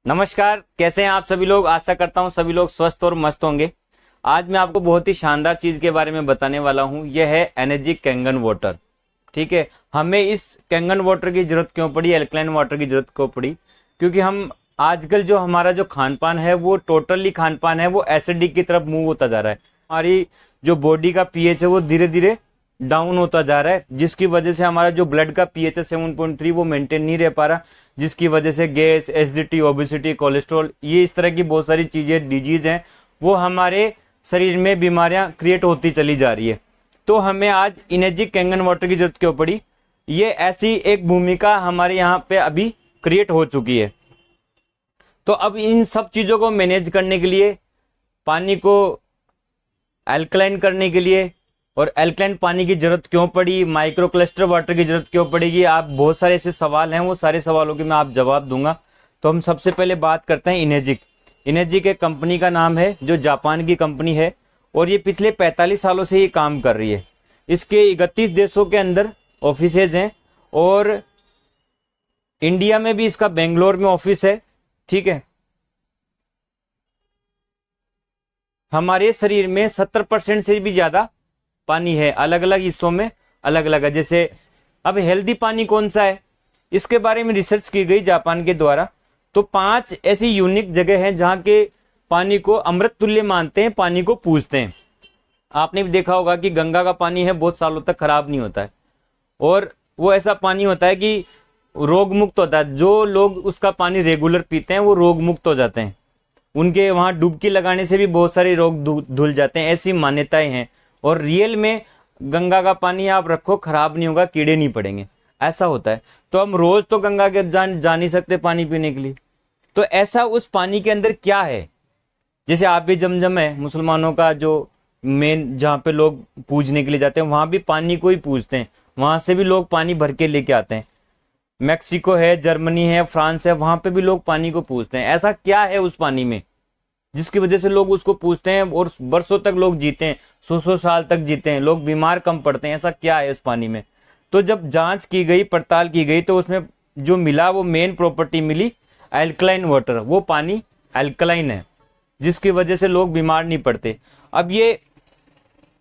नमस्कार, कैसे हैं आप सभी लोग। आशा करता हूं सभी लोग स्वस्थ और मस्त होंगे। आज मैं आपको बहुत ही शानदार चीज के बारे में बताने वाला हूं। यह है एनर्जी कैंगन वाटर। ठीक है, हमें इस कैंगन वाटर की जरूरत क्यों पड़ी, एल्कलाइन वाटर की जरूरत क्यों पड़ी? क्योंकि हम आजकल जो हमारा जो खान पान है वो टोटली खान पान है वो एसिडिक की तरफ मूव होता जा रहा है। हमारी जो बॉडी का पीएच है वो धीरे धीरे डाउन होता जा रहा है, जिसकी वजह से हमारा जो ब्लड का पीएच है 7.3 वो मेंटेन नहीं रह पा रहा, जिसकी वजह से गैस, एसिडिटी, ओबेसिटी, कोलेस्ट्रॉल, ये इस तरह की बहुत सारी चीजें, डिजीज हैं, वो हमारे शरीर में बीमारियां क्रिएट होती चली जा रही है। तो हमें आज एनर्जी कैंगन वाटर की जरूरत क्यों पड़ी? ये ऐसी एक भूमिका हमारे यहाँ पे अभी क्रिएट हो चुकी है। तो अब इन सब चीजों को मैनेज करने के लिए, पानी को अल्कलाइन करने के लिए, और अल्कलाइन पानी की जरूरत क्यों पड़ी, माइक्रो क्लस्टर वाटर की जरूरत क्यों पड़ेगी, आप बहुत सारे ऐसे सवाल हैं, वो सारे सवालों के मैं आप जवाब दूंगा। तो हम सबसे पहले बात करते हैं इनेजिक। इनेजिक एक कंपनी का नाम है जो जापान की कंपनी है, और ये पिछले 45 सालों से ये काम कर रही है। इसके 31 देशों के अंदर ऑफिसेज हैं, और इंडिया में भी इसका बेंगलोर में ऑफिस है। ठीक है, हमारे शरीर में 70% से भी ज्यादा पानी है, अलग अलग हिस्सों में अलग अलग है। जैसे अब हेल्दी पानी कौन सा है, इसके बारे में रिसर्च की गई जापान के द्वारा। तो 5 ऐसी यूनिक जगह हैं जहां के पानी को अमृत तुल्य मानते हैं, पानी को पूजते हैं। आपने भी देखा होगा कि गंगा का पानी है बहुत सालों तक खराब नहीं होता है, और वो ऐसा पानी होता है कि रोग मुक्त होता है। जो लोग उसका पानी रेगुलर पीते हैं वो रोग मुक्त हो जाते हैं, उनके वहां डुबकी लगाने से भी बहुत सारे रोग धुल जाते हैं, ऐसी मान्यताएं हैं। और रियल में गंगा का पानी आप रखो खराब नहीं होगा, कीड़े नहीं पड़ेंगे, ऐसा होता है। तो हम रोज तो गंगा के जा नहीं सकते पानी पीने के लिए। तो ऐसा उस पानी के अंदर क्या है? जैसे आप भी जमजम है, मुसलमानों का जो मेन, जहाँ पे लोग पूजने के लिए जाते हैं, वहां भी पानी को ही पूजते हैं, वहां से भी लोग पानी भर के लेके आते हैं। मैक्सिको है, जर्मनी है, फ्रांस है, वहां पे भी लोग पानी को पूजते हैं। ऐसा क्या है उस पानी में जिसकी वजह से लोग उसको पूछते हैं और बरसों तक लोग जीते हैं, 100 साल तक जीते हैं, लोग बीमार कम पड़ते हैं? ऐसा क्या है उस पानी में? तो जब जांच की गई, पड़ताल की गई, तो उसमें जो मिला वो मेन प्रॉपर्टी मिली अल्कलाइन वाटर। वो पानी अल्कलाइन है, जिसकी वजह से लोग बीमार नहीं पड़ते। अब ये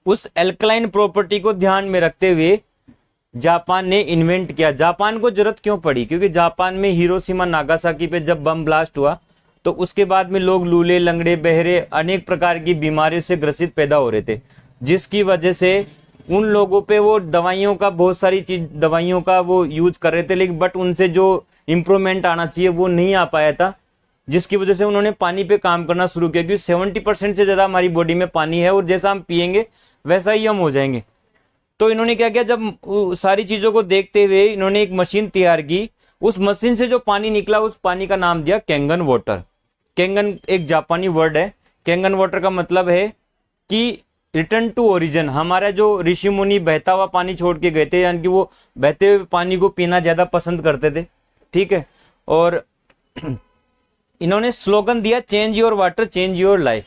उस अल्कलाइन प्रॉपर्टी को ध्यान में रखते हुए जापान ने इन्वेंट किया। जापान को जरूरत क्यों पड़ी? क्योंकि जापान में हिरोशिमा नागासाकी पे जब बम ब्लास्ट हुआ तो उसके बाद में लोग लूले, लंगड़े, बहरे, अनेक प्रकार की बीमारियों से ग्रसित पैदा हो रहे थे, जिसकी वजह से उन लोगों पे वो दवाइयों का, बहुत सारी चीज दवाइयों का वो यूज कर रहे थे, लेकिन बट उनसे जो इंप्रूवमेंट आना चाहिए वो नहीं आ पाया था, जिसकी वजह से उन्होंने पानी पे काम करना शुरू किया। क्योंकि 70% से ज्यादा हमारी बॉडी में पानी है, और जैसा हम पिएंगे वैसा ही हम हो जाएंगे। तो इन्होंने क्या किया, जब सारी चीजों को देखते हुए इन्होंने एक मशीन तैयार की। उस मशीन से जो पानी निकला, उस पानी का नाम दिया कैंगन वाटर। कैंगन एक जापानी वर्ड है। कैंगन वाटर का मतलब है कि रिटर्न टू ओरिजिन। हमारा जो ऋषि मुनि बहता हुआ पानी छोड़ के गए थे, यानी कि वो बहते हुए पानी को पीना ज्यादा पसंद करते थे। ठीक है, और इन्होंने स्लोगन दिया, change your water, change your life.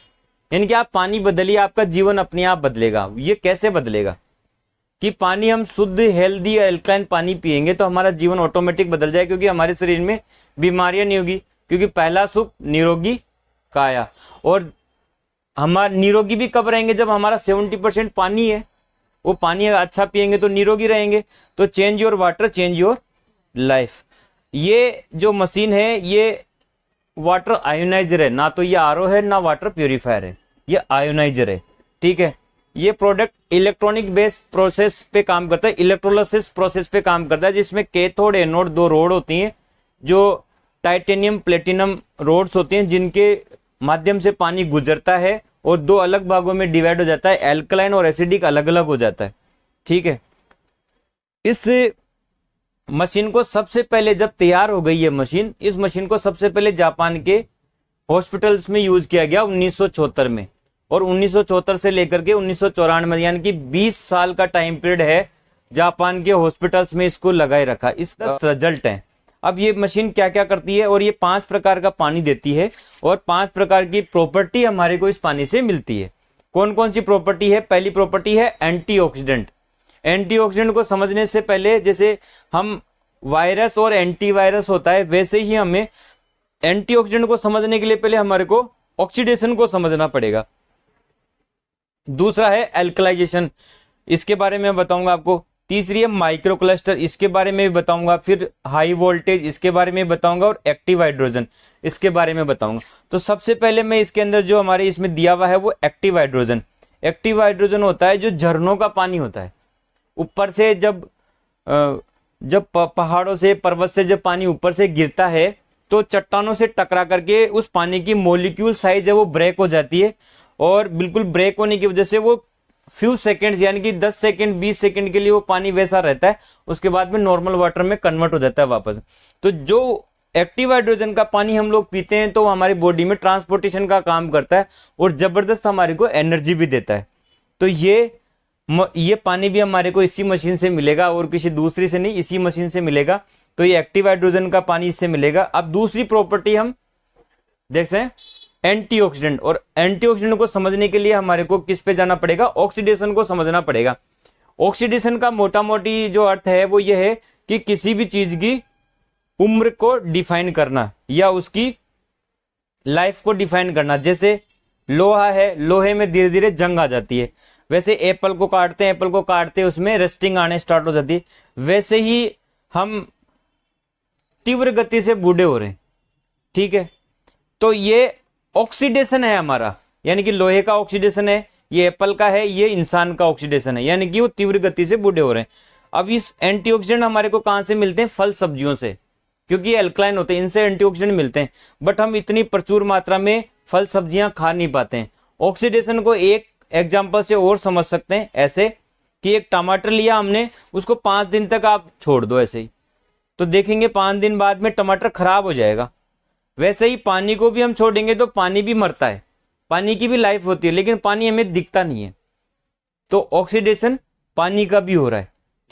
यानी कि आप पानी बदलिए, आपका जीवन अपने आप बदलेगा। ये कैसे बदलेगा? कि पानी हम शुद्ध, हेल्दी, अल्कलाइन पानी पिएंगे तो हमारा जीवन ऑटोमेटिक बदल जाए, क्योंकि हमारे शरीर में बीमारियां नहीं होगी। क्योंकि पहला सुख निरोगी काया, और हमारा निरोगी भी कब रहेंगे? जब हमारा 70% पानी है, वो पानी अच्छा पिएंगे तो निरोगी रहेंगे। तो change your water, change your life. ये जो मशीन है ये वाटर आयोनाइजर है, ना तो ये आरओ है ना वाटर प्योरीफायर है, ये आयोनाइजर है। ठीक है, ये प्रोडक्ट इलेक्ट्रॉनिक बेस्ड प्रोसेस पे काम करता है, इलेक्ट्रोलिसिस प्रोसेस पे काम करता है, जिसमें कैथोड, एनोड, 2 रोड होती हैं, जो टाइटेनियम, प्लेटिनम रोड्स होती हैं, जिनके माध्यम से पानी गुजरता है और 2 अलग भागों में डिवाइड हो जाता है, एल्कलाइन और एसिडिक अलग अलग हो जाता है। ठीक है, इस मशीन को सबसे पहले, जब तैयार हो गई है मशीन, इस मशीन को सबसे पहले जापान के हॉस्पिटल्स में यूज किया गया 1974 में, और 1974 से लेकर के 1994 में, यानी कि 20 साल का टाइम पीरियड है, जापान के हॉस्पिटल्स में इसको लगाए रखा। इसका रिजल्ट है। अब ये मशीन क्या क्या करती है, और ये 5 प्रकार का पानी देती है, और 5 प्रकार की प्रॉपर्टी हमारे को इस पानी से मिलती है। कौन कौन सी प्रॉपर्टी है? पहली प्रॉपर्टी है एंटीऑक्सीडेंट। एंटीऑक्सीडेंट को समझने से पहले, जैसे हम वायरस और एंटीवायरस होता है, वैसे ही हमें एंटीऑक्सीडेंट को समझने के लिए पहले हमारे को ऑक्सीडेशन को समझना पड़ेगा। दूसरा है एल्कलाइजेशन, इसके बारे में बताऊंगा आपको। तीसरी है माइक्रो क्लस्टर, इसके बारे में भी बताऊंगा। फिर हाई वोल्टेज, इसके बारे में बताऊंगा। और एक्टिव हाइड्रोजन, इसके बारे में बताऊंगा। तो सबसे पहले मैं इसके अंदर जो हमारे इसमें दिया हुआ है वो एक्टिव हाइड्रोजन। एक्टिव हाइड्रोजन होता है जो झरनों का पानी होता है। ऊपर से जब पहाड़ों से, पर्वत से जब पानी ऊपर से गिरता है तो चट्टानों से टकरा करके उस पानी की मोलिक्यूल साइज है वो ब्रेक हो जाती है। और बिल्कुल ब्रेक होने की वजह से वो फ्यू सेकंड्स यानी कि 10 सेकंड 20 सेकंड के लिए वो पानी वैसा रहता है, उसके बाद में नॉर्मल वाटर में कन्वर्ट हो जाता है वापस। तो जो एक्टिव हाइड्रोजन का पानी हम लोग पीते हैं तो हमारी बॉडी में ट्रांसपोर्टेशन का काम करता है और जबरदस्त हमारे को एनर्जी भी देता है। तो ये पानी भी हमारे को इसी मशीन से मिलेगा और किसी दूसरी से नहीं, इसी मशीन से मिलेगा। तो ये एक्टिव हाइड्रोजन का पानी इससे मिलेगा। अब दूसरी प्रॉपर्टी हम देखते हैं एंटीऑक्सीडेंट। और एंटीऑक्सीडेंट को समझने के लिए हमारे को किस पे जाना पड़ेगा, ऑक्सीडेशन को समझना पड़ेगा। ऑक्सीडेशन का मोटा मोटी जो अर्थ है वो ये है कि किसी भी चीज की उम्र को डिफाइन करना या उसकी लाइफ को डिफाइन करना। जैसे लोहा है, लोहे में धीरे धीरे जंग आ जाती है। वैसे एप्पल को काटते हैं, एप्पल को काटते उसमें रस्टिंग आने स्टार्ट हो जाती है। वैसे ही हम तीव्र गति से बूढ़े हो रहे हैं, ठीक है। तो ये ऑक्सीडेशन है हमारा, यानी कि लोहे का ऑक्सीडेशन है, ये एप्पल का है, ये इंसान का ऑक्सीडेशन है, यानी कि वो तीव्र गति से बूढ़े हो रहे हैं। अब इस एंटीऑक्सीडेंट हमारे को कहां से मिलते हैं, फल सब्जियों से, क्योंकि ये अल्कलाइन होते हैं, इनसे एंटीऑक्सीडेंट मिलते हैं। बट हम इतनी प्रचुर मात्रा में फल सब्जियां खा नहीं पाते हैं। ऑक्सीडेशन को एक एग्जाम्पल से और समझ सकते हैं ऐसे कि एक टमाटर लिया हमने, उसको 5 दिन तक आप छोड़ दो ऐसे ही, तो देखेंगे 5 दिन बाद में टमाटर खराब हो जाएगा। वैसे ही पानी को भी हम छोड़ेंगे तो पानी भी मरता है, पानी की भी लाइफ होती है, लेकिन पानी हमें दिखता नहीं है। तो ऑक्सीडेशन पानी का भी हो रहा है।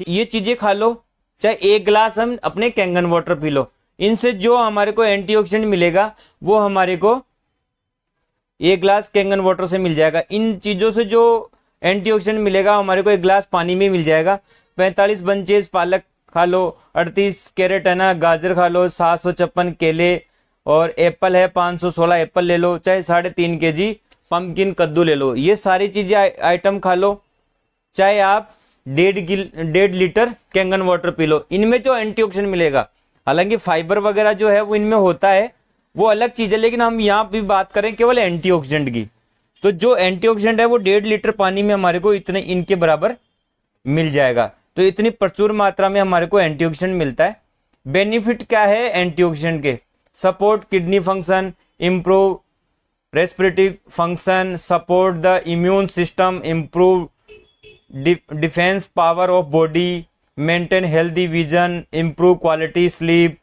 ये चीजें खा लो, चाहे 1 गिलास हम अपने कैंगन वाटर पी लो, इनसे जो हमारे को एंटीऑक्सीडेंट मिलेगा वो हमारे को 1 गिलास कैंगन वाटर से मिल जाएगा। इन चीजों से जो एंटीऑक्सीडेंट मिलेगा हमारे को 1 गिलास पानी में मिल जाएगा। 45 बंचेस पालक खा लो, 38 कैरेट है ना गाजर खा लो, 756 केले, और एप्पल है 516 एप्पल ले लो, चाहे 3.5 kg पंपकिन कद्दू ले लो। ये सारी चीजें आइटम खा लो, चाहे आप 1.5 litre Kangen water P low. इनमें जो एंटीऑक्सीडेंट मिलेगा, हालांकि फाइबर वगैरह जो है वो इनमें होता है, वो अलग चीज है, लेकिन हम यहाँ भी बात करें केवल एंटीऑक्सीडेंट की। तो जो एंटीऑक्सीडेंट है वो 1.5 लीटर पानी में हमारे को इतने इनके बराबर मिल जाएगा। तो इतनी प्रचुर मात्रा में हमारे को एंटीऑक्सीडेंट मिलता है। बेनिफिट क्या है एंटीऑक्सीडेंट के, support kidney function, improve respiratory function, support the immune system, improve defence power of body, maintain healthy vision, improve quality sleep,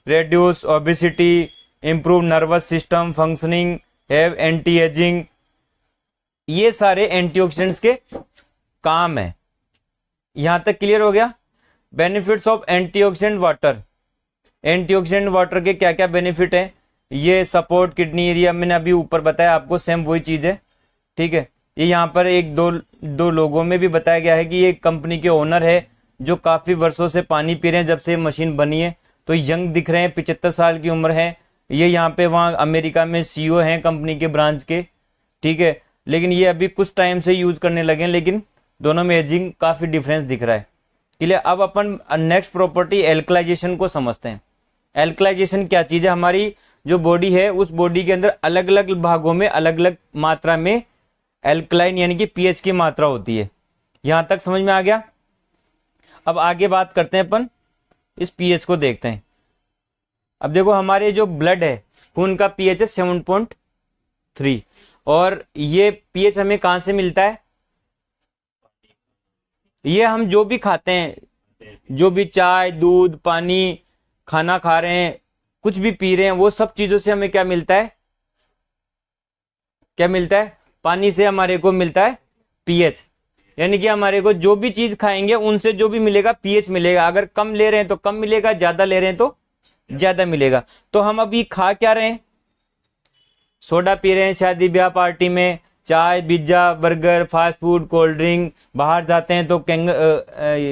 reduce obesity, improve nervous system functioning, have anti ageing. ये सारे antioxidants के काम है। यहां तक clear हो गया। Benefits of antioxidant water, antioxidant water के क्या क्या बेनिफिट है। ये सपोर्ट किडनी एरिया, मैंने अभी ऊपर बताया आपको, सेम वही चीज है, ठीक है। ये यहाँ पर एक दो लोगों में भी बताया गया है कि ये कंपनी के ओनर है जो काफी वर्षों से पानी पी रहे हैं जब से मशीन बनी है। तो यंग दिख रहे हैं, 75 साल की उम्र है। ये यहाँ पे वहाँ अमेरिका में सीईओ हैं कंपनी के ब्रांच के, ठीक है। लेकिन ये अभी कुछ टाइम से यूज करने लगे हैं, लेकिन दोनों में एजिंग काफी डिफरेंस दिख रहा है। क्लियर। अब अपन नेक्स्ट प्रॉपर्टी एल्कलाइजेशन को समझते हैं। एल्कलाइजेशन क्या चीज है, हमारी जो बॉडी है उस बॉडी के अंदर अलग अलग भागों में अलग अलग मात्रा में एल्कलाइन यानी कि पीएच की मात्रा होती है। यहां तक समझ में आ गया। अब आगे बात करते हैं अपन, इस पीएच को देखते हैं। अब देखो हमारे जो ब्लड है, खून का पीएच है 7.3, और ये पीएच हमें कहां से मिलता है, ये हम जो भी खाते हैं, जो भी चाय दूध पानी खाना खा रहे हैं, कुछ भी पी रहे हैं, वो सब चीजों से हमें क्या मिलता है, क्या मिलता है, पानी से हमारे को मिलता है पीएच। यानी कि हमारे को जो भी चीज खाएंगे उनसे जो भी मिलेगा पीएच मिलेगा। अगर कम ले रहे हैं तो कम मिलेगा, ज्यादा ले रहे हैं तो ज्यादा मिलेगा। तो हम अभी खा क्या रहे हैं, सोडा पी रहे हैं शादी ब्याह पार्टी में, चाय pizza burger fast food cold drink, बाहर जाते हैं तो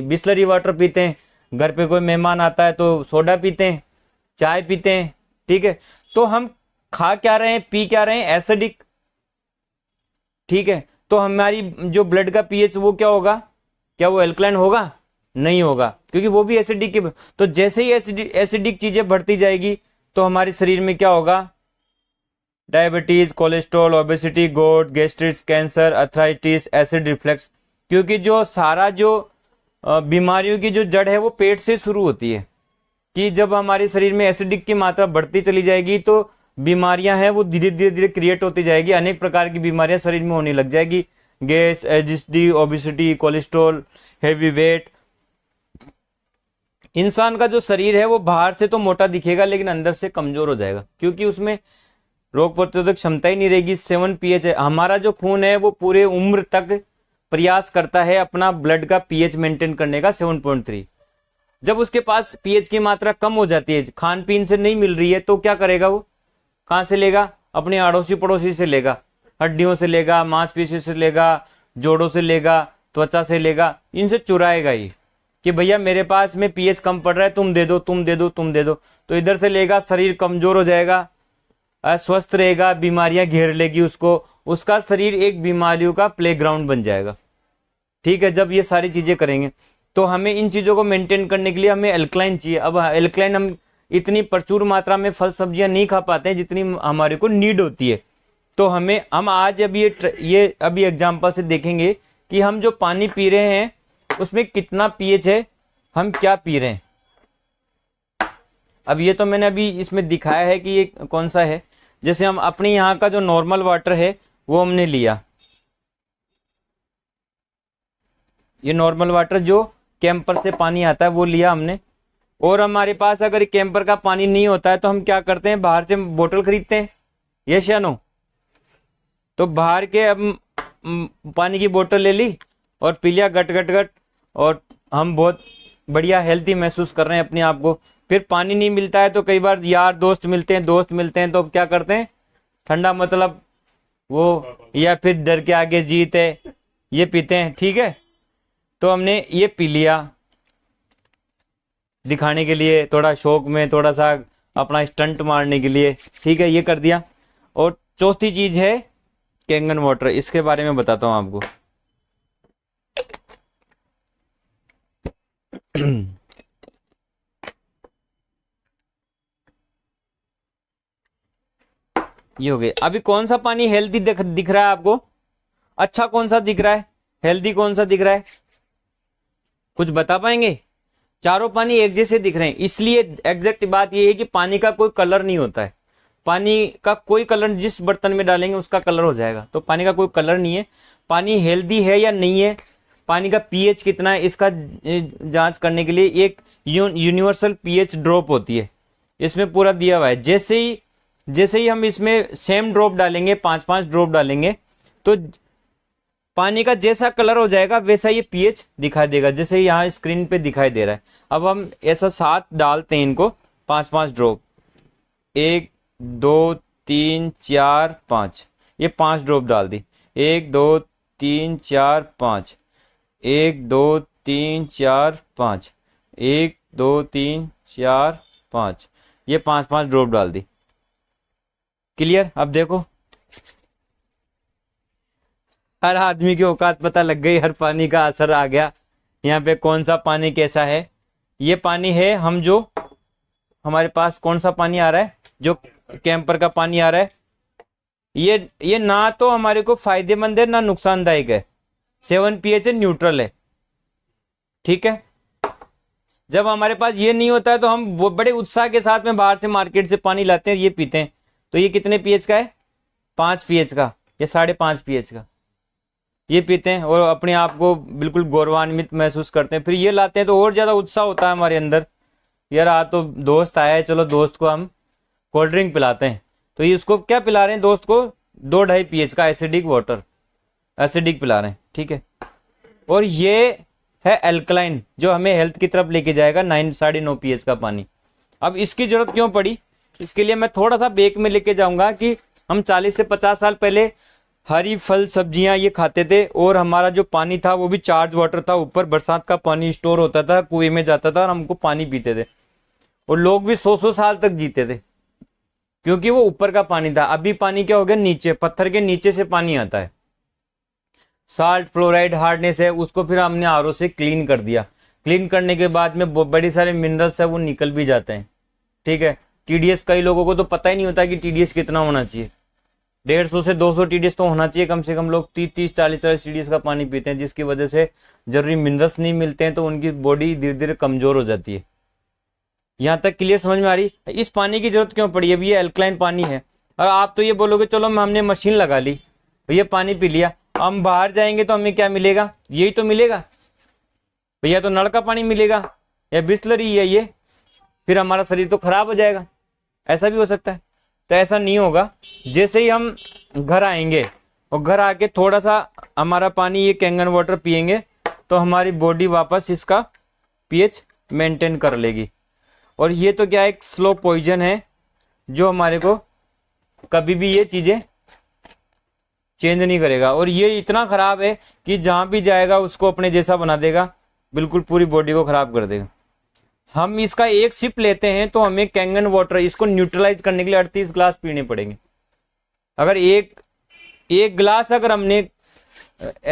बिस्लरी वाटर पीते हैं, घर पे कोई मेहमान आता है तो सोडा पीते हैं, चाय पीते हैं, ठीक है। तो हम खा क्या रहे हैं, पी क्या रहे हैं, एसिडिक। ठीक है, तो हमारी जो ब्लड का पीएच वो क्या होगा, क्या वो एल्कलाइन होगा, नहीं होगा, क्योंकि वो भी एसिडिक के। तो जैसे ही एसिडिक चीजें बढ़ती जाएगी तो हमारे शरीर में क्या होगा, डायबिटीज, कोलेस्ट्रॉल, ओबेसिटी, गोट, गैस्ट्रिक्स, कैंसर, अर्थराइटिस, एसिड रिफ्लक्स। क्योंकि जो सारा जो बीमारियों की जो जड़ है वो पेट से शुरू होती है, कि जब हमारे शरीर में एसिडिक की मात्रा बढ़ती चली जाएगी तो बीमारियां हैं वो धीरे धीरे धीरे क्रिएट होती जाएगी, अनेक प्रकार की बीमारियां शरीर में होने लग जाएगी, gas, acidity, obesity, cholesterol, heavy weight. इंसान का जो शरीर है वो बाहर से तो मोटा दिखेगा लेकिन अंदर से कमजोर हो जाएगा, क्योंकि उसमें रोग प्रतिरोधक क्षमता ही नहीं रहेगी। 7 पीएच है हमारा जो खून है, वो पूरे उम्र तक प्रयास करता है अपना ब्लड का पीएच मेंटेन करने का 7.3। जब उसके पास पीएच की मात्रा कम हो जाती है, खान पीन से नहीं मिल रही है, तो क्या करेगा वो, कहां से लेगा, अपने अड़ोसी पड़ोसी से लेगा, हड्डियों से लेगा, मांसपेशियों से लेगा, जोड़ों से लेगा, त्वचा से लेगा, इनसे चुराएगा ही कि भैया मेरे पास में पीएच कम पड़ रहा है, तुम दे दो, तुम दे दो, तुम दे दो। तो इधर से लेगा, शरीर कमजोर हो जाएगा, अस्वस्थ रहेगा, बीमारियां घेर लेगी उसको, उसका शरीर एक बीमारियों का प्लेग्राउंड बन जाएगा। ठीक है, जब ये सारी चीजें करेंगे तो हमें इन चीजों को मेंटेन करने के लिए हमें एल्कलाइन चाहिए। अब एल्कलाइन हम इतनी प्रचुर मात्रा में फल सब्जियां नहीं खा पाते हैं जितनी हमारे को नीड होती है। तो हम आज अभी ये अभी एग्जांपल से देखेंगे कि हम जो पानी पी रहे हैं उसमें कितना पीएच है, हम क्या पी रहे हैं। अब ये तो मैंने अभी इसमें दिखाया है कि ये कौन सा है। जैसे हम अपने यहाँ का जो नॉर्मल वाटर है वो हमने लिया, ये नॉर्मल वाटर जो कैंपर से पानी आता है वो लिया हमने। और हमारे पास अगर कैंपर का पानी नहीं होता है तो हम क्या करते हैं, बाहर से बोतल खरीदते हैं, यस या नो। तो बाहर के अब पानी की बोतल ले ली और पी लिया गट गट गट, और हम बहुत बढ़िया हेल्थी महसूस कर रहे हैं अपने आप को। फिर पानी नहीं मिलता है तो कई बार यार दोस्त मिलते हैं तो क्या करते हैं, ठंडा मतलब वो, या फिर डर के आगे जीत है, ये पीते हैं। ठीक है, तो हमने ये पी लिया दिखाने के लिए, थोड़ा शौक में, थोड़ा सा अपना स्टंट मारने के लिए। ठीक है, ये कर दिया। और चौथी चीज है कैंगन वाटर, इसके बारे में बताता हूं आपको। ये हो गया। अभी कौन सा पानी हेल्दी दिख रहा है आपको, अच्छा कौन सा दिख रहा है, हेल्दी कौन सा दिख रहा है, कुछ बता पाएंगे? चारों पानी एक जैसे दिख रहे हैं, इसलिए एग्जैक्ट बात ये है कि पानी का कोई कलर नहीं होता है। पानी का कोई कलर जिस बर्तन में डालेंगे उसका कलर हो जाएगा, तो पानी का कोई कलर नहीं है। पानी हेल्दी है या नहीं है, पानी का पीएच कितना है, इसका जांच करने के लिए एक यूनिवर्सल पीएच ड्रॉप होती है, इसमें पूरा दिया हुआ है। जैसे ही हम इसमें सेम ड्रॉप डालेंगे, 5-5 ड्रॉप डालेंगे, तो पानी का जैसा कलर हो जाएगा वैसा ये पीएच दिखाई देगा, जैसे यहाँ स्क्रीन पे दिखाई दे रहा है। अब हम ऐसा 7 डालते हैं इनको, 5-5 ड्रॉप, 1 2 3 4 5, ये 5 ड्रॉप डाल दी, 1 2 3 4 5, 1 2 3 4 5, 1 2 3 4 5, ये 5-5 ड्रॉप डाल दी। क्लियर? अब देखो हर आदमी की औकात पता लग गई, हर पानी का असर आ गया यहाँ पे, कौन सा पानी कैसा है। ये पानी है हम जो हमारे पास कौन सा पानी आ रहा है, जो कैंपर का पानी आ रहा है, ये ना तो हमारे को फायदेमंद है ना नुकसानदायक है। 7 पीएच है, न्यूट्रल है। ठीक है, जब हमारे पास ये नहीं होता है तो हम बड़े उत्साह के साथ में बाहर से मार्केट से पानी लाते हैं, ये पीते हैं। तो ये कितने पीएच का है, 5 पीएच का, ये 5.5 पीएच का, ये पीते हैं और अपने आप को बिल्कुल गौरवान्वित महसूस करते हैं। फिर ये लाते हैं तो और ज्यादा उत्साह होता है हमारे अंदर, यार आज तो दोस्त आया है, चलो दोस्त को हम कोल्ड ड्रिंक पिलाते हैं। तो ये उसको क्या पिला रहे हैं, दोस्त को 2-2.5 पीएच का एसिडिक वाटर, एसिडिक पिला रहे हैं। ठीक है, और ये है एल्कलाइन जो हमें हेल्थ की तरफ लेके जाएगा, 9-9.5 पीएच का पानी। अब इसकी जरूरत क्यों पड़ी, इसके लिए मैं थोड़ा सा बेक में लेके जाऊंगा कि हम 40 से 50 साल पहले हरी फल सब्जियां ये खाते थे, और हमारा जो पानी था वो भी चार्ज वाटर था, ऊपर बरसात का पानी स्टोर होता था, कुएं में जाता था और हमको पानी पीते थे, और लोग भी 100-100 साल तक जीते थे। क्योंकि वो ऊपर का पानी था। अभी पानी क्या हो गया, नीचे, पत्थर के नीचे से पानी आता है। साल्ट, फ्लोराइड, हार्डनेस है, उसको फिर हमने आरओ से क्लीन कर दिया। क्लीन करने के बाद में बड़ी सारे मिनरल्स है वो निकल भी जाते हैं। ठीक है। टीडीएस, कई लोगों को तो पता ही नहीं होता कि टीडीएस कितना होना चाहिए। 150 से 200 टीडीएस तो होना चाहिए कम से कम। लोग 30 40 टीडीएस का पानी पीते हैं, जिसकी वजह से जरूरी मिनरल्स नहीं मिलते हैं, तो उनकी बॉडी धीरे धीरे कमजोर हो जाती है। यहाँ तक क्लियर समझ में आ रही? इस पानी की जरूरत क्यों पड़ी? अब ये अल्कलाइन पानी है, और आप तो ये बोलोगे चलो हमने मशीन लगा ली, ये पानी पी लिया, हम बाहर जाएंगे तो हमें क्या मिलेगा? यही तो मिलेगा भैया, तो नल का पानी मिलेगा या बिस्लरी है ये, फिर हमारा शरीर तो खराब हो जाएगा। ऐसा भी हो सकता है। तो ऐसा नहीं होगा। जैसे ही हम घर आएंगे और घर आके थोड़ा सा हमारा पानी ये कैंगन वाटर पिएंगे, तो हमारी बॉडी वापस इसका पीएच मेंटेन कर लेगी। और ये तो क्या, एक स्लो पॉइजन है जो हमारे को कभी भी ये चीजें चेंज नहीं करेगा। और ये इतना खराब है कि जहां भी जाएगा उसको अपने जैसा बना देगा, बिल्कुल पूरी बॉडी को खराब कर देगा। हम इसका एक सिप लेते हैं तो हमें कैंगन वाटर इसको न्यूट्रलाइज करने के लिए 38 ग्लास पीने पड़ेंगे। अगर एक ग्लास अगर हमने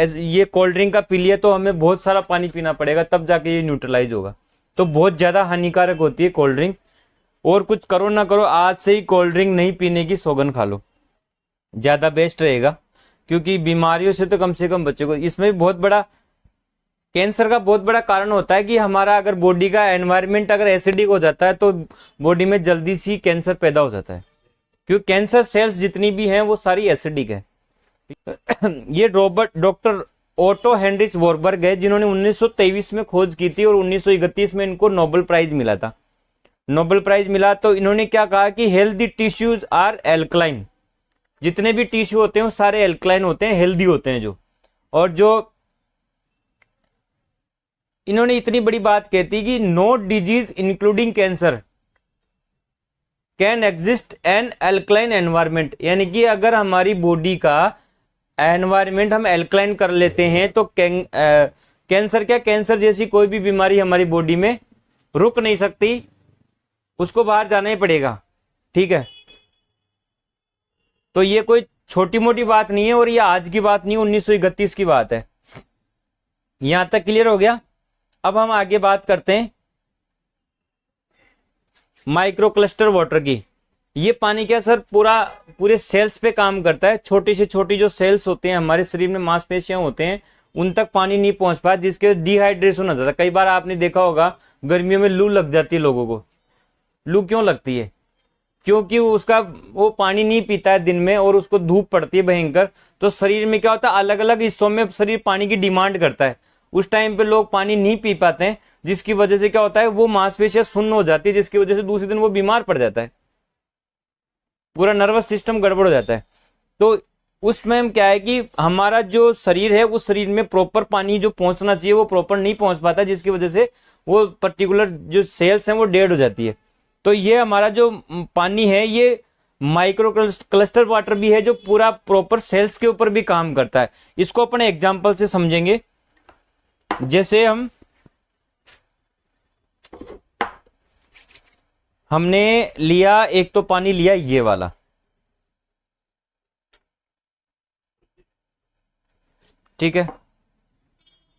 ये कोल्ड ड्रिंक का पी लिया तो हमें बहुत सारा पानी पीना पड़ेगा, तब जाके ये न्यूट्रलाइज होगा। तो बहुत ज्यादा हानिकारक होती है कोल्ड ड्रिंक। और कुछ करो ना करो, आज से ही कोल्ड ड्रिंक नहीं पीने की सौगंध खा लो, ज्यादा बेस्ट रहेगा। क्योंकि बीमारियों से तो कम से कम बच्चों को, इसमें भी बहुत बड़ा कैंसर का बहुत बड़ा कारण होता है कि हमारा अगर बॉडी का एनवायरनमेंट अगर एसिडिक हो जाता है तो बॉडी में जल्दी सी कैंसर पैदा हो जाता है। क्योंकि कैंसर सेल्स जितनी भी हैं वो सारी एसिडिक है। ये डॉक्टर ओटो हेनरिच वॉरबर्ग है, जिन्होंने 1923 में खोज की थी और 1931 में इनको नोबेल प्राइज मिला था। नोबेल प्राइज मिला तो इन्होंने क्या कहा कि हेल्दी टिश्यूज आर एल्कलाइन। जितने भी टिश्यू होते हैं वो सारे एल्कलाइन होते हैं, हेल्दी होते हैं जो। और जो इन्होंने इतनी बड़ी बात कहती कि no disease including cancer can exist an alkaline environment. यानी कि अगर हमारी बॉडी का एनवायरमेंट हम एल्कलाइन कर लेते हैं तो कैंसर क्या, कैंसर जैसी कोई भी बीमारी हमारी बॉडी में रुक नहीं सकती, उसको बाहर जाना ही पड़ेगा। ठीक है। तो ये कोई छोटी मोटी बात नहीं है, और ये आज की बात नहीं, 1931 की बात है। यहां तक क्लियर हो गया? अब हम आगे बात करते हैं माइक्रो क्लस्टर वाटर की। ये पानी क्या सर पूरे सेल्स पे काम करता है। छोटी से छोटी जो सेल्स होते हैं हमारे शरीर में, मांसपेशियां होते हैं, उन तक पानी नहीं पहुंच पाया, जिसके डिहाइड्रेशन हो जाता है। कई बार आपने देखा होगा गर्मियों में लू लग जाती है लोगों को। लू क्यों लगती है? क्योंकि वो पानी नहीं पीता है दिन में और उसको धूप पड़ती है भयंकर। तो शरीर में क्या होता है, अलग अलग हिस्सों में शरीर पानी की डिमांड करता है। उस टाइम पे लोग पानी नहीं पी पाते हैं, जिसकी वजह से क्या होता है, वो मांसपेशियां सुन्न हो जाती है, जिसकी वजह से दूसरे दिन वो बीमार पड़ जाता है, पूरा नर्वस सिस्टम गड़बड़ हो जाता है। तो उसमें क्या है कि हमारा जो शरीर है उस शरीर में प्रॉपर पानी जो पहुंचना चाहिए वो प्रॉपर नहीं पहुंच पाता, जिसकी वजह से वो पर्टिकुलर जो सेल्स हैं वो डेड हो जाती है। तो ये हमारा जो पानी है ये माइक्रो क्लस्टर वाटर भी है, जो पूरा प्रॉपर सेल्स के ऊपर भी काम करता है। इसको अपने एग्जांपल से समझेंगे। जैसे हमने लिया, एक तो पानी लिया ये वाला, ठीक है,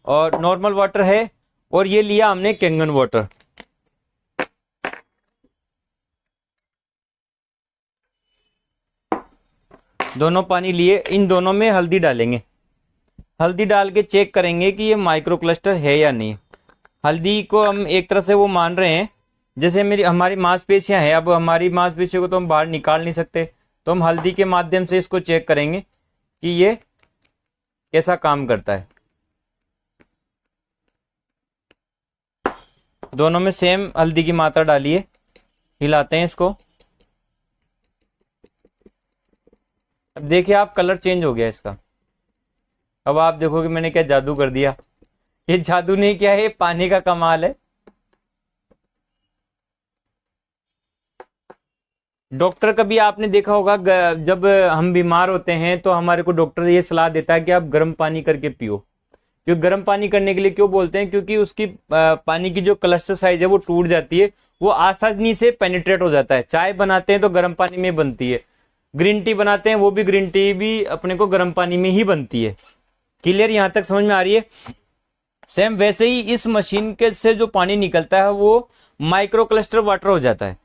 और नॉर्मल वाटर है, और ये लिया हमने कैंगन वाटर। दोनों पानी लिए, इन दोनों में हल्दी डालेंगे। हल्दी डाल के चेक करेंगे कि ये माइक्रो क्लस्टर है या नहीं। हल्दी को हम एक तरह से वो मान रहे हैं जैसे हमारी मांसपेशियां हैं। अब हमारी मांसपेशियों को तो हम बाहर निकाल नहीं सकते, तो हम हल्दी के माध्यम से इसको चेक करेंगे कि ये कैसा काम करता है। दोनों में सेम हल्दी की मात्रा डालिए, हिलाते हैं इसको। अब देखिए आप, कलर चेंज हो गया इसका। अब आप देखोगे मैंने क्या जादू कर दिया। ये जादू नहीं, क्या है, पानी का कमाल है। डॉक्टर कभी आपने देखा होगा जब हम बीमार होते हैं तो हमारे को डॉक्टर ये सलाह देता है कि आप गर्म पानी करके पियो। क्योंकि गर्म पानी करने के लिए क्यों बोलते हैं? क्योंकि उसकी पानी की जो क्लस्टर साइज है वो टूट जाती है वो आसानी से पेनिट्रेट हो जाता है। चाय बनाते हैं तो गर्म पानी में बनती है, ग्रीन टी बनाते हैं वो भी ग्रीन टी भी अपने को गर्म पानी में ही बनती है। क्लियर, यहां तक समझ में आ रही है? सेम वैसे ही इस मशीन के से जो पानी निकलता है वो माइक्रो क्लस्टर वाटर हो जाता है।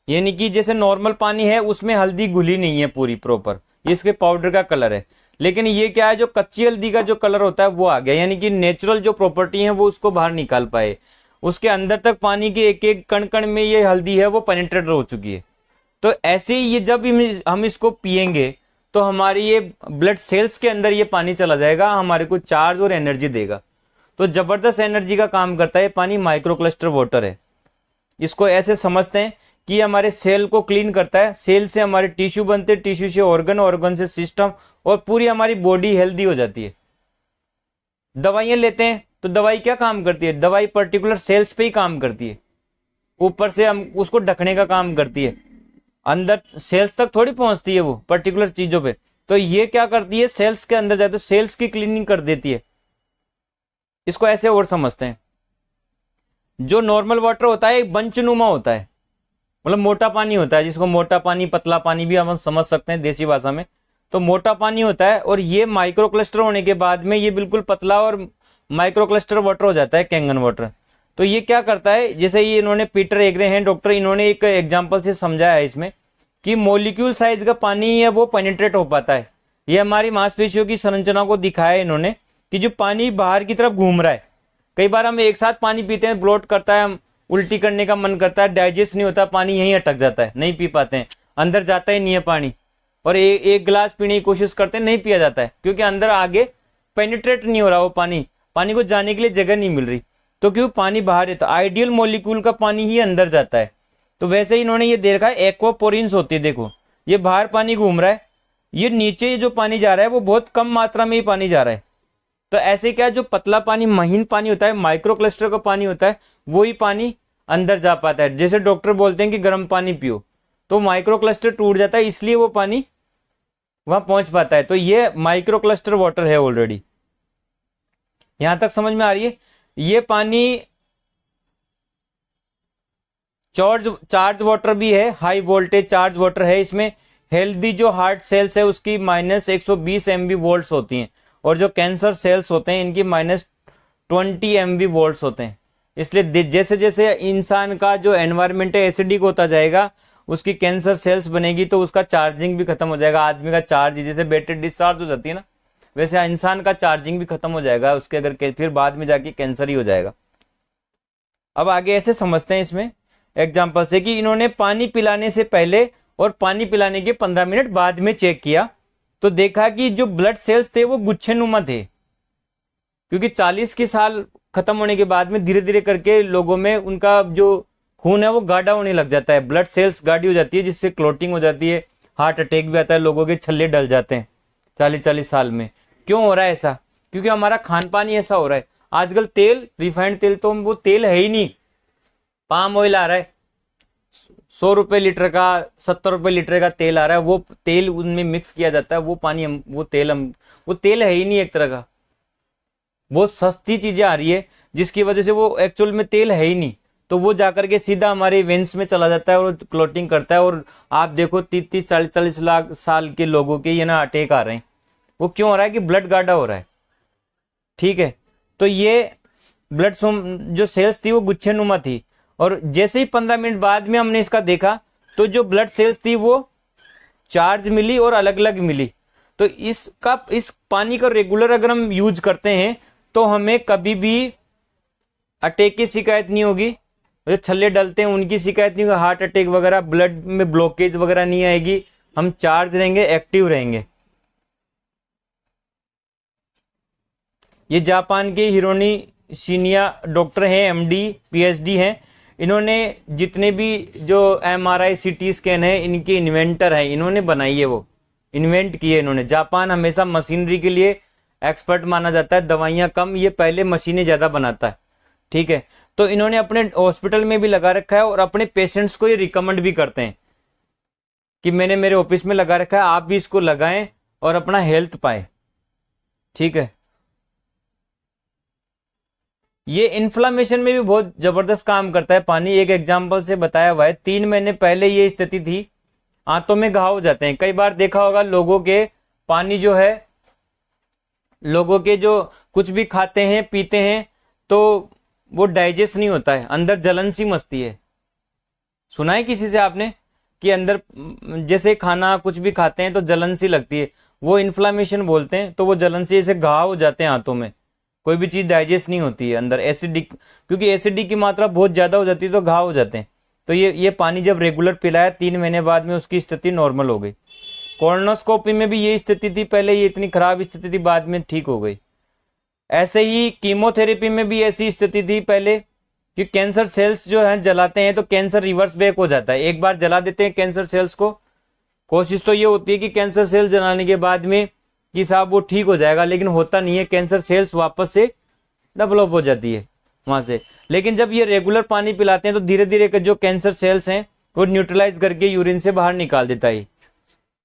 यानी कि जैसे नॉर्मल पानी है उसमें हल्दी घुली नहीं है पूरी प्रॉपर, ये इसके पाउडर का कलर है। लेकिन ये क्या है, जो कच्ची हल्दी का जो कलर होता है वो आ गया, यानी कि नेचुरल जो प्रॉपर्टी है वो उसको बाहर निकाल पाए। उसके अंदर तक पानी के एक एक कण कण में ये हल्दी है वो पेनिट्रेट हो चुकी है। तो ऐसे ही ये जब हम इसको पिएंगे तो हमारी ये ब्लड सेल्स के अंदर ये पानी चला जाएगा, हमारे को चार्ज और एनर्जी देगा। तो जबरदस्त एनर्जी का काम करता है पानी, माइक्रो क्लस्टर वाटर है। इसको ऐसे समझते हैं कि हमारे सेल को क्लीन करता है, सेल से हमारे टिश्यू बनते हैं, टिश्यू से ऑर्गन, ऑर्गन से सिस्टम, और पूरी हमारी बॉडी हेल्दी हो जाती है। दवाइयां लेते हैं तो दवाई क्या काम करती है, दवाई पर्टिकुलर सेल्स पे ही काम करती है, ऊपर से हम उसको ढकने का काम करती है, अंदर सेल्स तक थोड़ी पहुंचती है वो पर्टिकुलर चीजों पे। तो ये क्या करती है, सेल्स के अंदर जाते सेल्स की क्लीनिंग कर देती है। इसको ऐसे और समझते हैं, जो नॉर्मल वाटर होता है एक बंचनुमा होता है, मतलब मोटा पानी होता है, जिसको मोटा पानी पतला पानी भी हम समझ सकते हैं देसी भाषा में। तो मोटा पानी होता है, और ये माइक्रो क्लस्टर होने के बाद में ये बिल्कुल पतला और माइक्रो क्लस्टर वाटर हो जाता है, कैंगन वाटर। तो ये क्या करता है, जैसे ये इन्होंने पीटर एग्रे हैं डॉक्टर, इन्होंने एक एग्जाम्पल से समझाया है इसमें कि मॉलिक्यूल साइज का पानी है वो पेनिट्रेट हो पाता है। ये हमारी मांसपेशियों की संरचना को दिखाया है इन्होंने कि जो पानी बाहर की तरफ घूम रहा है, कई बार हम एक साथ पानी पीते हैं, ब्लोट करता है, हम उल्टी करने का मन करता है, डाइजेस्ट नहीं होता, पानी यहीं अटक जाता है, नहीं पी पाते हैं, अंदर जाता ही नहीं है पानी। और एक गिलास पीने की कोशिश करते हैं, नहीं पिया जाता है, क्योंकि अंदर आगे पेनिट्रेट नहीं हो रहा वो पानी, पानी को जाने के लिए जगह नहीं मिल रही। तो क्यों, पानी बाहर है, तो आइडियल मॉलिक्यूल का पानी ही अंदर जाता है। तो वैसे ही इन्होंने ये देखा है, एक्वापोरिन्स होती है, देखो ये बाहर पानी घूम रहा है, ये नीचे जो पानी जा रहा है वो बहुत कम मात्रा में ही पानी जा रहा है। तो ऐसे क्या, जो पतला पानी महीन पानी होता है, माइक्रो क्लस्टर का पानी होता है, वो ही पानी अंदर जा पाता है। जैसे डॉक्टर बोलते हैं कि गर्म पानी पियो, तो माइक्रो क्लस्टर टूट जाता है, इसलिए वो पानी वहां पहुंच पाता है। तो ये माइक्रो क्लस्टर वाटर है ऑलरेडी, यहां तक समझ में आ रही है? ये पानी चार्ज वाटर भी है, हाई वोल्टेज चार्ज वाटर है। इसमें हेल्दी जो हार्ट सेल्स है उसकी -120 MV वोल्ट्स होती हैं, और जो कैंसर सेल्स होते हैं इनकी -20 MV वोल्ट्स होते हैं। इसलिए जैसे जैसे इंसान का जो एनवायरमेंट है एसिडिक होता जाएगा, उसकी कैंसर सेल्स बनेगी, तो उसका चार्जिंग भी खत्म हो जाएगा। आदमी का चार्ज जैसे बैटरी डिस्चार्ज हो जाती है ना, वैसे इंसान का चार्जिंग भी खत्म हो जाएगा उसके, अगर फिर बाद में जाके कैंसर ही हो जाएगा। अब आगे ऐसे समझते हैं इसमें एग्जाम्पल से कि इन्होंने पानी पिलाने से पहले और पानी पिलाने के 15 मिनट बाद में चेक किया, तो देखा कि जो ब्लड सेल्स थे वो गुच्छेनुमा थे, क्योंकि 40 के साल खत्म होने के बाद में धीरे धीरे करके लोगों में उनका जो खून है वो गाढ़ा होने लग जाता है, ब्लड सेल्स गाढ़ी हो जाती है, जिससे क्लोटिंग हो जाती है, हार्ट अटैक भी आता है, लोगों के छल्ले डल जाते हैं 40-40 साल में। क्यों हो रहा है ऐसा? क्योंकि हमारा खान पान ही ऐसा हो रहा है। आजकल तेल, रिफाइंड तेल, तो वो तेल है ही नहीं, पाम ऑयल आ रहा है 100 रुपए लीटर का, 70 रुपए लीटर का तेल आ रहा है, वो तेल उनमें मिक्स किया जाता है, वो पानी हम वो तेल है ही नहीं एक तरह का, बहुत सस्ती चीजें आ रही है जिसकी वजह से वो एक्चुअल में तेल है ही नहीं, तो वो जाकर के सीधा हमारे वेंस में चला जाता है और क्लोटिंग करता है। और आप देखो 30-40 लाख साल के लोगों के ये ना अटैक आ रहे हैं, वो क्यों हो रहा है कि ब्लड गाढ़ा हो रहा है। ठीक है, तो ये ब्लड जो सेल्स थी वो गुच्छेनुमा थी, और जैसे ही 15 मिनट बाद में हमने इसका देखा तो जो ब्लड सेल्स थी वो चार्ज मिली और अलग अलग मिली। तो इस पानी का रेगुलर अगर हम यूज करते हैं तो हमें कभी भी अटैक की शिकायत नहीं होगी, जो छल्ले डलते हैं उनकी शिकायत नहीं होगी, हार्ट अटैक वगैरह, ब्लड में ब्लॉकेज वगैरह नहीं आएगी, हम चार्ज रहेंगे, एक्टिव रहेंगे। ये जापान के हिरोनी शिनिया डॉक्टर हैं, MD PhD हैं, इन्होंने जितने भी जो MRI CT स्कैन है इनके इन्वेंटर है, इन्होंने बनाई है, वो इन्वेंट किए इन्होंने। जापान हमेशा मशीनरी के लिए एक्सपर्ट माना जाता है, दवाइयां कम, ये पहले मशीनें ज्यादा बनाता है। ठीक है, तो इन्होंने अपने हॉस्पिटल में भी लगा रखा है और अपने पेशेंट्स को ये रिकमेंड भी करते हैं कि मैंने मेरे ऑफिस में लगा रखा है, आप भी इसको लगाएं और अपना हेल्थ पाए। ठीक है, ये इन्फ्लामेशन में भी बहुत जबरदस्त काम करता है पानी। एक एग्जाम्पल से बताया हुआ है, 3 महीने पहले ये स्थिति थी, आंतों में घाव हो जाते हैं। कई बार देखा होगा लोगों के पानी जो है, लोगों के जो कुछ भी खाते हैं पीते हैं तो वो डाइजेस्ट नहीं होता है, अंदर जलन सी मचती है। सुना है किसी से आपने कि अंदर जैसे खाना कुछ भी खाते हैं तो जलन सी लगती है, वो इन्फ्लामेशन बोलते हैं। तो वो जलन से जैसे घाव हो जाते हैं हाथों में, कोई भी चीज डाइजेस्ट नहीं होती है अंदर, एसिडिक, क्योंकि एसिडिक की मात्रा बहुत ज्यादा हो जाती है तो घाव हो जाते हैं। तो ये पानी जब रेगुलर पिलाया 3 महीने बाद में उसकी स्थिति नॉर्मल हो गई। कोलोनोस्कोपी में भी ये स्थिति थी, पहले ये इतनी खराब स्थिति थी, बाद में ठीक हो गई। ऐसे ही कीमोथेरेपी में भी ऐसी स्थिति थी पहले कि कैंसर सेल्स जो है जलाते हैं तो कैंसर रिवर्स बैक हो जाता है। एक बार जला देते हैं कैंसर सेल्स को, कोशिश तो ये होती है कि कैंसर सेल्स जलाने के बाद में कि साहब वो ठीक हो जाएगा, लेकिन होता नहीं है, कैंसर सेल्स वापस से डेवलप हो जाती है वहां से। लेकिन जब ये रेगुलर पानी पिलाते हैं तो धीरे धीरे जो कैंसर सेल्स हैं वो न्यूट्रलाइज करके यूरिन से बाहर निकाल देता है।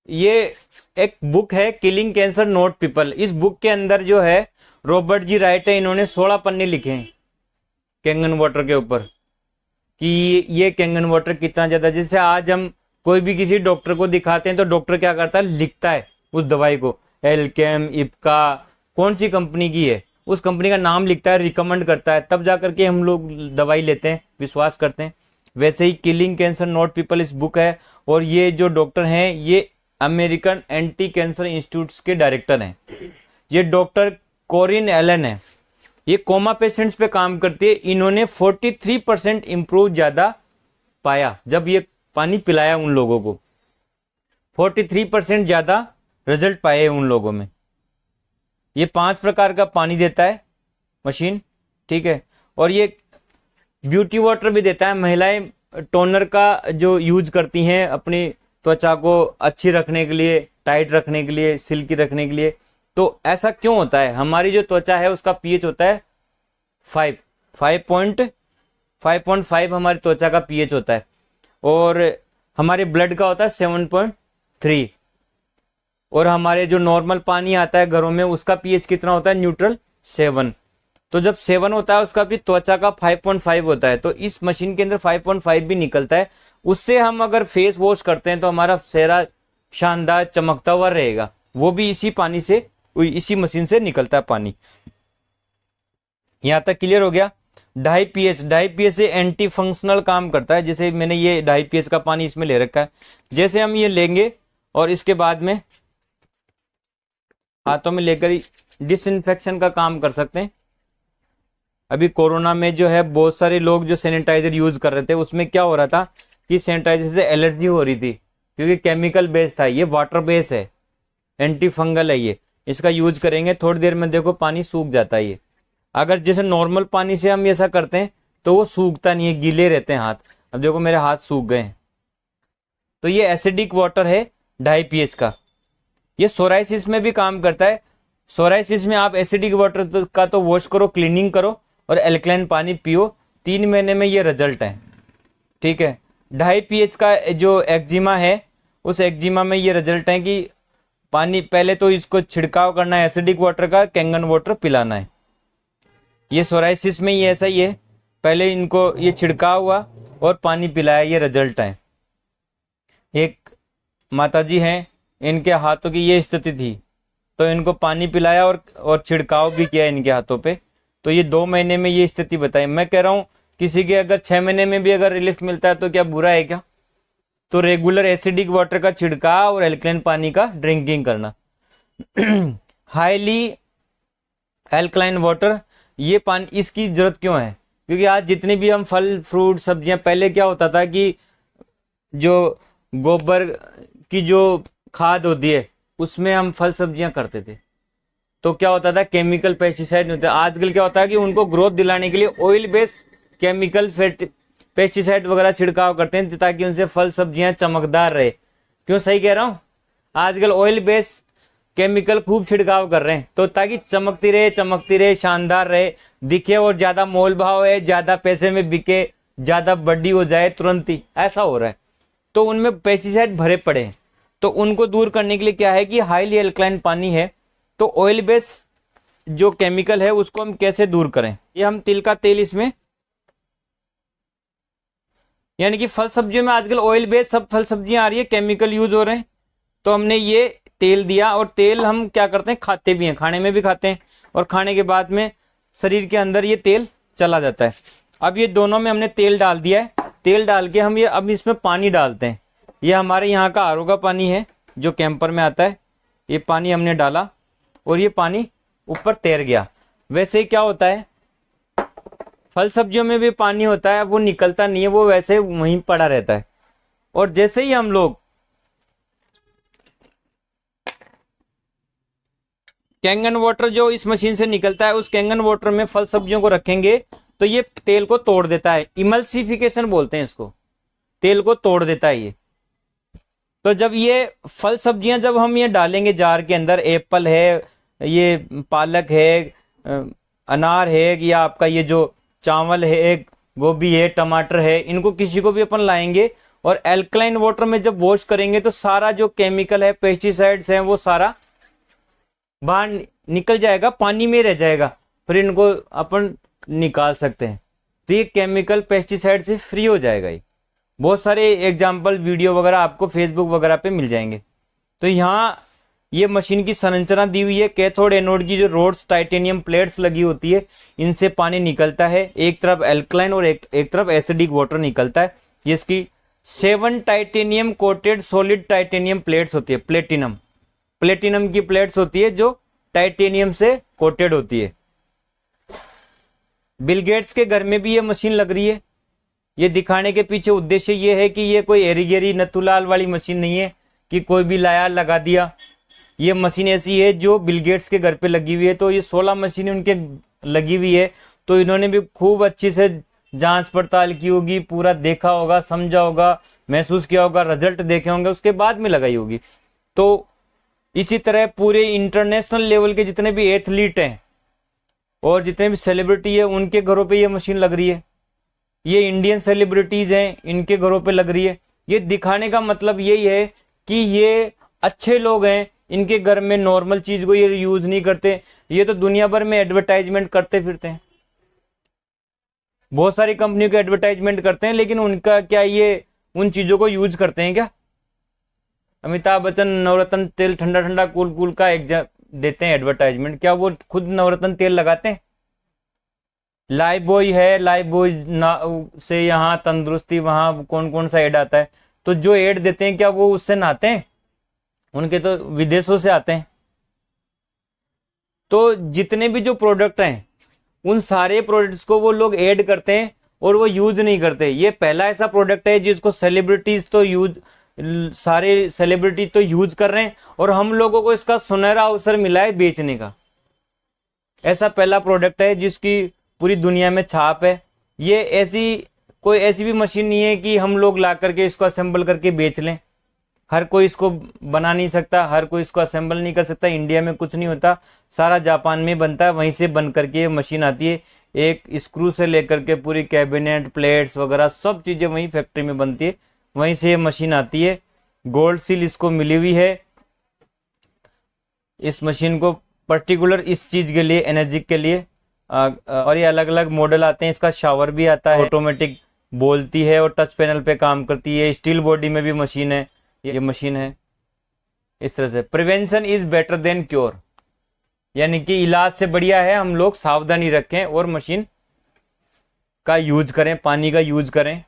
ये एक बुक है किलिंग कैंसर नॉट पीपल। इस बुक के अंदर जो है रॉबर्ट जी राइट है, इन्होंने 16 पन्ने लिखे हैं कैंगन वाटर के ऊपर कि ये कैंगन वाटर कितना ज्यादा। जैसे आज हम कोई भी किसी डॉक्टर को दिखाते हैं तो डॉक्टर क्या करता है, लिखता है उस दवाई को, एल्केम, इप्का, कौन सी कंपनी की है, उस कंपनी का नाम लिखता है, रिकमेंड करता है, तब जा करके हम लोग दवाई लेते हैं, विश्वास करते हैं। वैसे ही किलिंग कैंसर नॉट पीपल इस बुक है, और ये जो डॉक्टर हैं ये अमेरिकन एंटी कैंसर इंस्टीट्यूट के डायरेक्टर हैं। ये डॉक्टर कोरिन एलन है, ये कोमा पेशेंट्स पे काम करती है। इन्होंने 43% इंप्रूव ज्यादा पाया जब ये पानी पिलाया उन लोगों को, 43% ज्यादा रिजल्ट पाए उन लोगों में। ये 5 प्रकार का पानी देता है मशीन, ठीक है, और ये ब्यूटी वाटर भी देता है। महिलाएं टोनर का जो यूज करती हैं अपनी त्वचा को अच्छी रखने के लिए, टाइट रखने के लिए, सिल्की रखने के लिए। तो ऐसा क्यों होता है, हमारी जो त्वचा है उसका पीएच होता है 5.5 हमारी त्वचा का पीएच होता है, और हमारे ब्लड का होता है 7.3, और हमारे जो नॉर्मल पानी आता है घरों में उसका पीएच कितना होता है, न्यूट्रल 7। तो जब 7 होता है उसका भी त्वचा का 5.5 होता है, तो इस मशीन के अंदर 5.5 भी निकलता है। उससे हम अगर फेस वॉश करते हैं तो हमारा चेहरा शानदार चमकता हुआ रहेगा। वो भी इसी पानी से, इसी मशीन से निकलता है पानी। यहां तक क्लियर हो गया। 2.5 pH से एंटी फंक्शनल काम करता है। जैसे मैंने ये 2.5 pH का पानी इसमें ले रखा है, जैसे हम ये लेंगे और इसके बाद में हाथों में लेकर डिसइंफेक्शन का काम कर सकते हैं। अभी कोरोना में जो है बहुत सारे लोग जो सैनिटाइजर यूज कर रहे थे, उसमें क्या हो रहा था कि सैनिटाइजर से एलर्जी हो रही थी, क्योंकि केमिकल बेस था। ये वाटर बेस है, एंटी फंगल है ये। इसका यूज करेंगे, थोड़ी देर में देखो पानी सूख जाता है ये। अगर जैसे नॉर्मल पानी से हम ऐसा करते हैं तो वो सूखता नहीं है, गीले रहते हैं हाथ। अब देखो मेरे हाथ सूख गए हैं। तो ये एसिडिक वाटर है 2.5 pH का। ये सोराइसिस में भी काम करता है। सोराइसिस में आप एसिडिक वाटर का तो वॉश करो, क्लीनिंग करो, और एल्कलाइन पानी पियो, 3 महीने में ये रिजल्ट है, ठीक है। 2.5 pH का जो एक्जिमा है, उस एक्जिमा में ये रिजल्ट है कि पानी पहले तो इसको छिड़काव करना है एसिडिक वाटर का, कैंगन वाटर पिलाना है। ये सोराइसिस में ये ऐसा ही है, पहले इनको ये छिड़काव हुआ और पानी पिलाया, ये रिजल्ट है। एक माताजी हैं, इनके हाथों की ये स्थिति थी, तो इनको पानी पिलाया और छिड़काव भी किया इनके हाथों पे, तो ये 2 महीने में ये स्थिति बताई। मैं कह रहा हूं किसी के अगर 6 महीने में भी अगर रिलीफ मिलता है तो क्या बुरा है क्या? तो रेगुलर एसिडिक वाटर का छिड़काव और एल्कलाइन पानी का ड्रिंकिंग करना। हाईली एल्कलाइन वाटर, ये पानी इसकी जरूरत क्यों है? क्योंकि आज जितने भी हम फल फ्रूट सब्जियां, पहले क्या होता था कि जो गोबर की जो खाद होती है उसमें हम फल सब्जियां करते थे, तो क्या होता था, केमिकल पेस्टिसाइड नहीं होते। आजकल क्या होता है कि उनको ग्रोथ दिलाने के लिए ऑयल बेस्ड केमिकल पेस्टिसाइड वगैरह छिड़काव करते हैं ताकि उनसे फल सब्जियां चमकदार रहे। क्यों सही कह रहा हूं? आजकल ऑयल बेस्ड केमिकल खूब छिड़काव कर रहे हैं, तो ताकि चमकती रहे, शानदार रहे, दिखे, और ज्यादा मोल भाव है, ज्यादा पैसे में बिके, ज्यादा बड़ी हो जाए तुरंत ही, ऐसा हो रहा है। तो उनमें पेस्टिसाइड भरे पड़े हैं। तो उनको दूर करने के लिए क्या है कि हाईली एल्कलाइन पानी है, तो ऑयल बेस्ड जो केमिकल है उसको हम कैसे दूर करें। ये हम तिल का तेल इसमें, यानी कि फल सब्जियों में आजकल ऑयल बेस्ड सब फल सब्जियां आ रही है, केमिकल यूज हो रहे हैं। तो हमने ये तेल दिया, और तेल हम क्या करते हैं, खाते भी हैं, खाने में भी खाते हैं, और खाने के बाद में शरीर के अंदर ये तेल चला जाता है। अब ये दोनों में हमने तेल डाल दिया है। तेल डाल के हम ये अब इसमें पानी डालते हैं। ये हमारे यहाँ का आरओ का पानी है जो कैंपर में आता है। ये पानी हमने डाला और ये पानी ऊपर तैर गया। वैसे ही क्या होता है, फल सब्जियों में भी पानी होता है, वो निकलता नहीं है, वो वैसे वहीं पड़ा रहता है। और जैसे ही हम लोग कैंगन वाटर जो इस मशीन से निकलता है, उस कैंगन वाटर में फल सब्जियों को रखेंगे तो ये तेल को तोड़ देता है। इमल्सिफिकेशन बोलते हैं इसको, तेल को तोड़ देता है ये। तो जब ये फल सब्जियां जब हम ये डालेंगे जार के अंदर, एप्पल है, ये पालक है, अनार है, या आपका ये जो चावल है, गोभी है, टमाटर है, इनको किसी को भी अपन लाएंगे और एल्कलाइन वाटर में जब वॉश करेंगे तो सारा जो केमिकल है, पेस्टिसाइड्स हैं, वो सारा बाहर निकल जाएगा, पानी में रह जाएगा, फिर इनको अपन निकाल सकते हैं। तो ये केमिकल पेस्टिसाइड से फ्री हो जाएगा। ये बहुत सारे एग्जाम्पल वीडियो वगैरह आपको फेसबुक वगैरह पे मिल जाएंगे। तो यहाँ ये मशीन की संरचना दी हुई है। कैथोड एनोड की जो रोड्स, टाइटेनियम प्लेट्स लगी होती है, इनसे पानी निकलता है। एक तरफ एल्कलाइन और एक तरफ एसिडिक वाटर निकलता है। ये इसकी 7 titanium coated solid titanium plates होती है। प्लेटिनम की प्लेट्स होती है जो टाइटेनियम से कोटेड होती है। बिल गेट्स के घर में भी ये मशीन लग रही है। ये दिखाने के पीछे उद्देश्य ये है कि ये कोई एरीगेरी नथुलाल वाली मशीन नहीं है कि कोई भी लाया लगा दिया। ये मशीन ऐसी है जो बिल गेट्स के घर पे लगी हुई है। तो ये 16 मशीनें उनके लगी हुई है, तो इन्होंने भी खूब अच्छी से जांच पड़ताल की होगी, पूरा देखा होगा, समझा होगा, महसूस किया होगा, रिजल्ट देखे होंगे, उसके बाद में लगाई होगी। तो इसी तरह पूरे इंटरनेशनल लेवल के जितने भी एथलीट हैं और जितने भी सेलिब्रिटी है, उनके घरों पे ये मशीन लग रही है। ये इंडियन सेलिब्रिटीज हैं, इनके घरों पे लग रही है। ये दिखाने का मतलब यही है कि ये अच्छे लोग हैं, इनके घर में नॉर्मल चीज को ये यूज नहीं करते। ये तो दुनिया भर में एडवर्टाइजमेंट करते फिरते हैं, बहुत सारी कंपनियों के एडवर्टाइजमेंट करते हैं, लेकिन उनका क्या ये उन चीजों को यूज करते हैं क्या? अमिताभ बच्चन नवरत्न तेल ठंडा ठंडा कूल कूल का देते हैं एडवर्टाइजमेंट, क्या वो खुद नवरत्न तेल लगाते हैं? लाइफ बॉय है, लाइफ बॉय से यहाँ तंदुरुस्ती, वहां कौन कौन सा एड आता है। तो जो एड देते हैं क्या वो उससे नहाते हैं? उनके तो विदेशों से आते हैं। तो जितने भी जो प्रोडक्ट हैं, उन सारे प्रोडक्ट्स को वो लोग ऐड करते हैं और वो यूज नहीं करते। ये पहला ऐसा प्रोडक्ट है जिसको सेलिब्रिटीज तो यूज, सारे सेलिब्रिटी तो यूज कर रहे हैं, और हम लोगों को इसका सुनहरा अवसर मिला है बेचने का। ऐसा पहला प्रोडक्ट है जिसकी पूरी दुनिया में छाप है। ये कोई ऐसी भी मशीन नहीं है कि हम लोग ला करके इसको असेंबल करके बेच लें। हर कोई इसको बना नहीं सकता, हर कोई इसको असेंबल नहीं कर सकता। इंडिया में कुछ नहीं होता, सारा जापान में बनता है, वहीं से बन करके ये मशीन आती है। एक स्क्रू से लेकर के पूरी कैबिनेट, प्लेट्स वगैरह सब चीजें वहीं फैक्ट्री में बनती है, वहीं से ये मशीन आती है। गोल्ड सील इसको मिली हुई है। इस मशीन को पर्टिकुलर इस चीज के लिए, एनर्जी के लिए, और ये अलग अलग मॉडल आते हैं। इसका शावर भी आता है, ऑटोमेटिक बोलती है और टच पैनल पे काम करती है। स्टील बॉडी में भी मशीन है, ये मशीन है। इस तरह से prevention is better than cure, यानी कि इलाज से बढ़िया है हम लोग सावधानी रखें और मशीन का यूज करें, पानी का यूज करें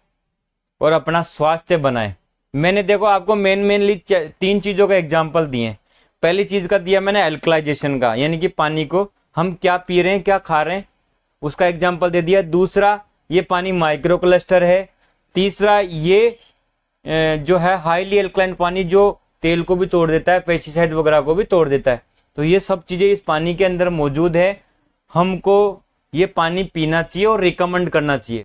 और अपना स्वास्थ्य बनाएं। मैंने देखो आपको मेनली 3 चीजों का एग्जाम्पल दिए। पहली चीज का दिया मैंने एल्कलाइजेशन का, यानी कि पानी को हम क्या पी रहे हैं, क्या खा रहे हैं, उसका एग्जाम्पल दे दिया। दूसरा, ये पानी माइक्रो क्लस्टर है। तीसरा, ये जो है हाईली एल्कलाइन पानी जो तेल को भी तोड़ देता है, पेस्टिसाइड वगैरह को भी तोड़ देता है। तो ये सब चीजें इस पानी के अंदर मौजूद है। हमको ये पानी पीना चाहिए और रिकमेंड करना चाहिए।